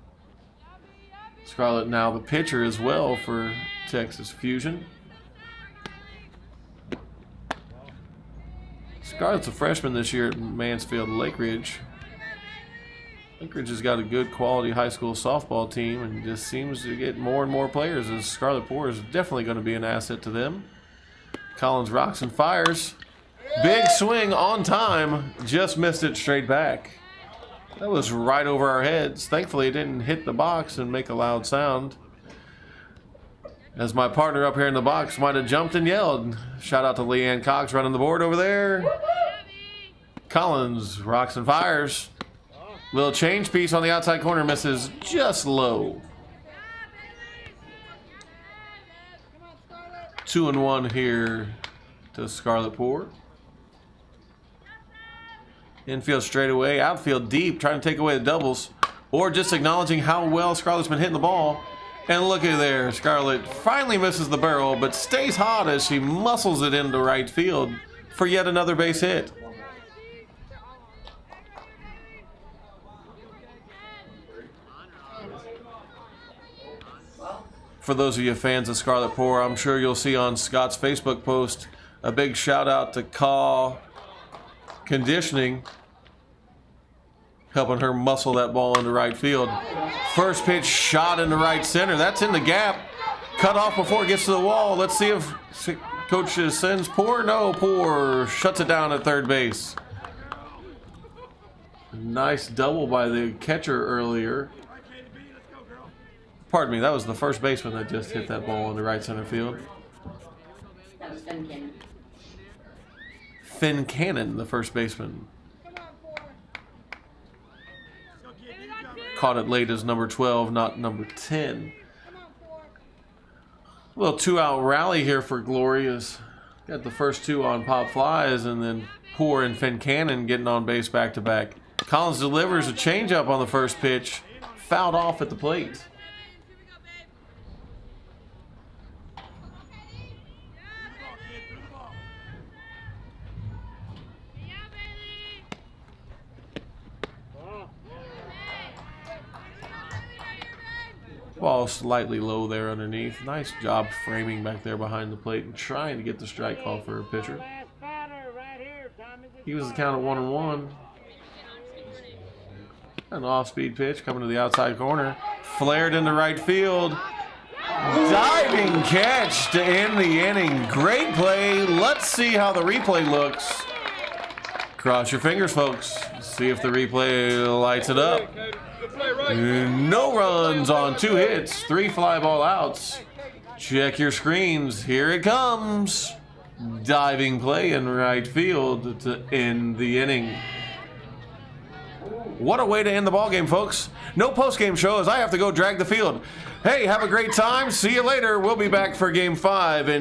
Scarlett now the pitcher as well for Texas Fusion. Scarlett's a freshman this year at Mansfield Lake Ridge. Lake Ridge has got a good quality high school softball team and just seems to get more and more players, as Scarlett Poor is definitely going to be an asset to them. Collins rocks and fires. Big swing on time, just missed it straight back. That was right over our heads. Thankfully it didn't hit the box and make a loud sound, as my partner up here in the box might have jumped and yelled. Shout out to Leanne Cox running the board over there. Collins rocks and fires. Little change piece on the outside corner, misses just low. 2-1 here to Scarlett Poor. Infield straightaway, outfield deep, trying to take away the doubles, or just acknowledging how well Scarlett's been hitting the ball. And look at there, Scarlett finally misses the barrel, but stays hot as she muscles it into right field for yet another base hit. For those of you fans of Scarlett Poor, I'm sure you'll see on Scott's Facebook post a big shout out to Caw Conditioning, helping her muscle that ball into right field. First pitch shot into right center. That's in the gap. Cut off before it gets to the wall. Let's see if Coach sends Poor. No, Poor shuts it down at third base. Nice double by the catcher earlier. Pardon me, that was the first baseman that just hit that ball into right center field. That was Finn Cannon. Finn Cannon, the first baseman. Caught it late as number 12, not number 10. A little 2-out rally here for Glorious. Got the first 2 on pop flies, and then Poor and Finn Cannon getting on base back to back. Collins delivers a changeup on the first pitch, fouled off at the plate. Ball slightly low there underneath. Nice job framing back there behind the plate and trying to get the strike call for a pitcher. He was the count at 1-1. An off-speed pitch coming to the outside corner. Flared into right field. Diving catch to end the inning. Great play. Let's see how the replay looks. Cross your fingers, folks. See if the replay lights it up. No runs on 2 hits, 3 fly ball outs. Check your screens. Here it comes. diving play in right field to end the inning. What a way to end the ball game, folks. No post-game show as I have to go drag the field. Hey, have a great time. See you later. We'll be back for Game 5 in